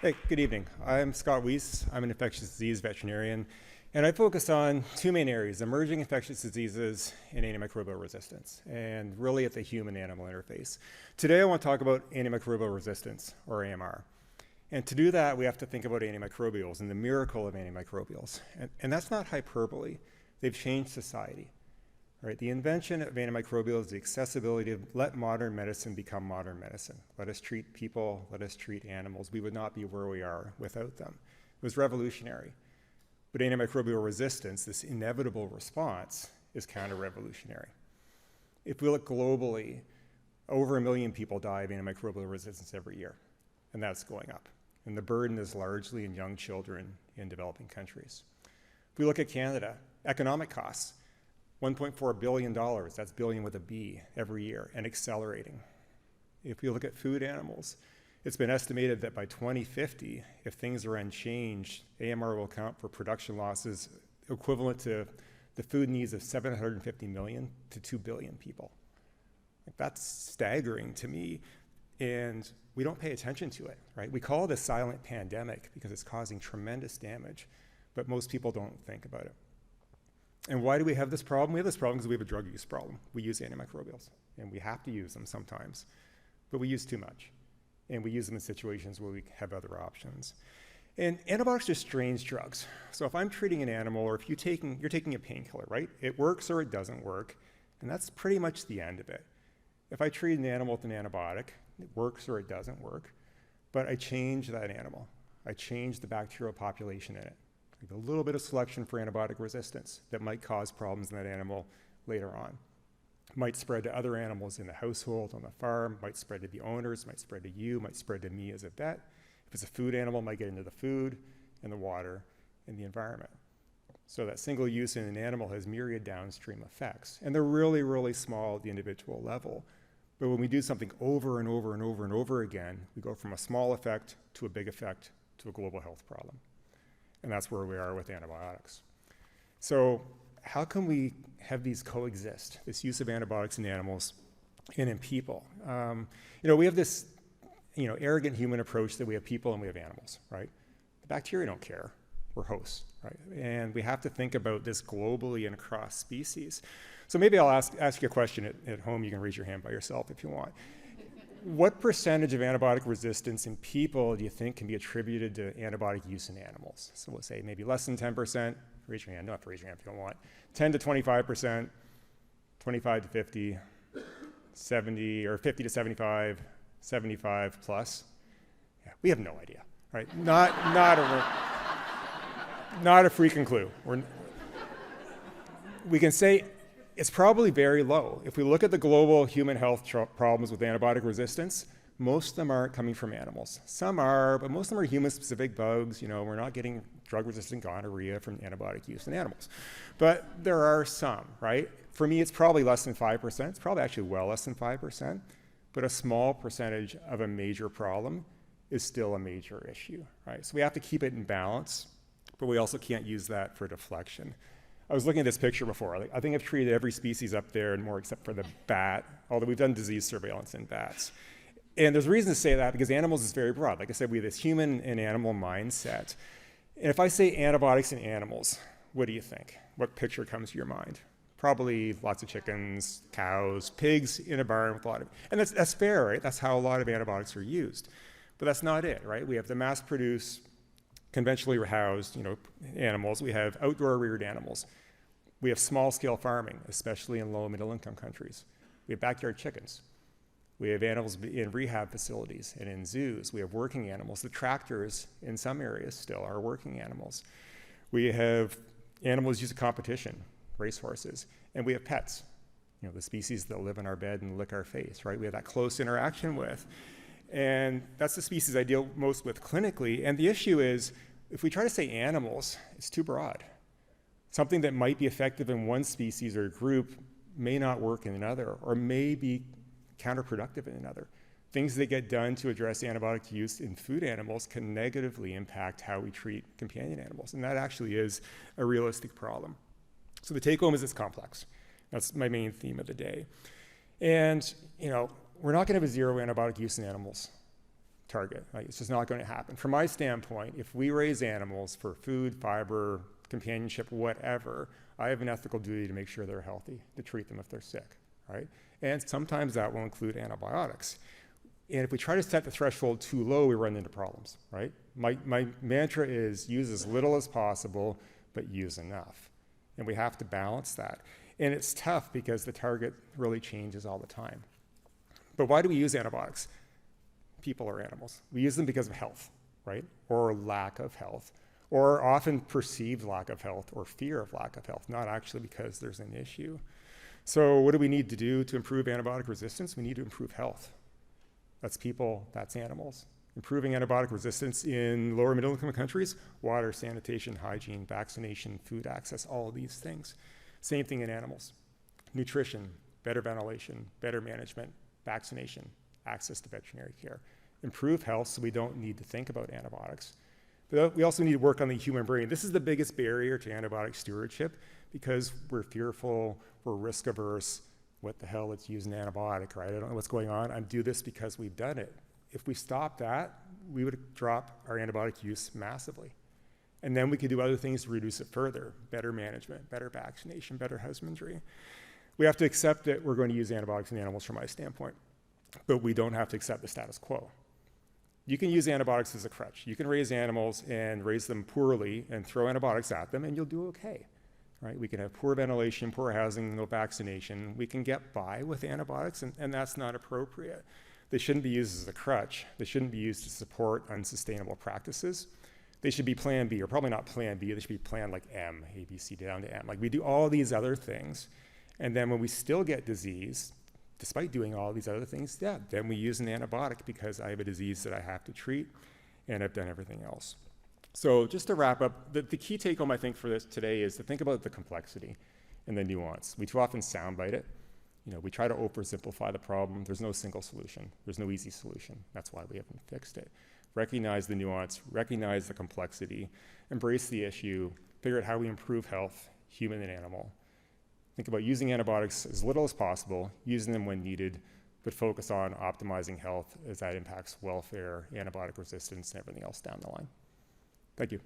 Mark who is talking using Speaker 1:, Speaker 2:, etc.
Speaker 1: Hey, good evening. I'm Scott Weese. I'm an infectious disease veterinarian, and I focus on two main areas: emerging infectious diseases and antimicrobial resistance, and really at the human-animal interface. Today I want to talk about antimicrobial resistance, or AMR. And to do that, we have to think about antimicrobials and the miracle of antimicrobials. And that's not hyperbole. They've changed society. Right? The invention of antimicrobials is the accessibility to let modern medicine become modern medicine. Let us treat people, let us treat animals. We would not be where we are without them. It was revolutionary. But antimicrobial resistance, this inevitable response, is counter-revolutionary. If we look globally, over 1 million people die of antimicrobial resistance every year, and that's going up. And the burden is largely in young children in developing countries. If we look at Canada, economic costs, $1.4 billion, that's billion with a B, every year, and accelerating. If we look at food animals, it's been estimated that by 2050, if things are unchanged, AMR will account for production losses equivalent to the food needs of 750 million to 2 billion people. That's staggering to me, and we don't pay attention to it, right? We call it a silent pandemic because it's causing tremendous damage, but most people don't think about it. And why do we have this problem? We have this problem because we have a drug use problem. We use antimicrobials, and we have to use them sometimes, but we use too much. And we use them in situations where we have other options. And antibiotics are strange drugs. So if I'm treating an animal, or if you're taking a painkiller, right? It works or it doesn't work, and that's pretty much the end of it. If I treat an animal with an antibiotic, it works or it doesn't work, but I change that animal. I change the bacterial population in it. Like a little bit of selection for antibiotic resistance that might cause problems in that animal later on. Might spread to other animals in the household, on the farm, might spread to the owners, might spread to you, might spread to me as a vet. If it's a food animal, might get into the food and the water and the environment. So that single use in an animal has myriad downstream effects. And they're really, really small at the individual level. But when we do something over and over and over and over again, we go from a small effect to a big effect to a global health problem. And that's where we are with antibiotics. So how can we have these coexist, this use of antibiotics in animals and in people? We have this arrogant human approach that we have people and we have animals, right? The bacteria don't care. We're hosts, right? And we have to think about this globally and across species. So maybe I'll ask you a question at home. You can raise your hand by yourself if you want. What percentage of antibiotic resistance in people do you think can be attributed to antibiotic use in animals? So we'll say maybe less than 10%. Raise your hand. You don't have to raise your hand if you don't want. 10 to 25%, 25 to 50, 70, or 50 to 75, 75 plus. Yeah, we have no idea, right? Not a freaking clue. We can say it's probably very low. If we look at the global human health problems with antibiotic resistance, most of them aren't coming from animals. Some are, but most of them are human-specific bugs. We're not getting drug-resistant gonorrhea from antibiotic use in animals. But there are some, right? For me, it's probably less than 5%. It's probably actually well less than 5%. But a small percentage of a major problem is still a major issue, right? So we have to keep it in balance, but we also can't use that for deflection. I was looking at this picture before. I think I've treated every species up there and more except for the bat, although we've done disease surveillance in bats. And there's a reason to say that because animals is very broad. Like I said, we have this human and animal mindset. And if I say antibiotics in animals, what do you think? What picture comes to your mind? Probably lots of chickens, cows, pigs in a barn with a lot of, and that's fair, right? That's how a lot of antibiotics are used. But that's not it, right? We have the mass-produced, conventionally housed, animals. We have outdoor reared animals. We have small-scale farming, especially in low and middle-income countries. We have backyard chickens. We have animals in rehab facilities and in zoos. We have working animals. The tractors in some areas still are working animals. We have animals used in competition, racehorses, and we have pets, the species that live in our bed and lick our face, right? We have that close interaction with. And that's the species I deal most with clinically. And the issue is, if we try to say animals, it's too broad. Something that might be effective in one species or group may not work in another, or may be counterproductive in another. Things that get done to address antibiotic use in food animals can negatively impact how we treat companion animals. And that actually is a realistic problem. So the take home is it's complex. That's my main theme of the day. And, we're not going to have a zero antibiotic use in animals target. Like, it's just not going to happen. From my standpoint, if we raise animals for food, fiber, companionship, whatever, I have an ethical duty to make sure they're healthy, to treat them if they're sick, right? And sometimes that will include antibiotics. And if we try to set the threshold too low, we run into problems, right? My mantra is use as little as possible, but use enough. And we have to balance that. And it's tough because the target really changes all the time. But why do we use antibiotics? People are animals. We use them because of health, right? Or lack of health, or often perceived lack of health or fear of lack of health, not actually because there's an issue. So what do we need to do to improve antibiotic resistance? We need to improve health. That's people, that's animals. Improving antibiotic resistance in lower middle income countries, water, sanitation, hygiene, vaccination, food access, all of these things. Same thing in animals. Nutrition, better ventilation, better management, vaccination, access to veterinary care. Improve health so we don't need to think about antibiotics. But we also need to work on the human brain. This is the biggest barrier to antibiotic stewardship because we're fearful, we're risk averse. What the hell, let's use an antibiotic, right? I don't know what's going on. I do this because we've done it. If we stopped that, we would drop our antibiotic use massively. And then we could do other things to reduce it further. Better management, better vaccination, better husbandry. We have to accept that we're going to use antibiotics in animals from my standpoint, but we don't have to accept the status quo. You can use antibiotics as a crutch. You can raise animals and raise them poorly and throw antibiotics at them and you'll do okay, right? We can have poor ventilation, poor housing, no vaccination. We can get by with antibiotics and that's not appropriate. They shouldn't be used as a crutch. They shouldn't be used to support unsustainable practices. They should be plan B, or probably not plan B, they should be plan like M, A, B, C, down to M. Like we do all these other things, and then when we still get disease, despite doing all these other things, yeah, then we use an antibiotic because I have a disease that I have to treat, and I've done everything else. So just to wrap up, the key take home I think for this today is to think about the complexity and the nuance. We too often soundbite it. You know, we try to oversimplify the problem. There's no single solution. There's no easy solution. That's why we haven't fixed it. Recognize the nuance, recognize the complexity, embrace the issue, figure out how we improve health, human and animal. Think about using antibiotics as little as possible, using them when needed, but focus on optimizing health as that impacts welfare, antibiotic resistance, and everything else down the line. Thank you.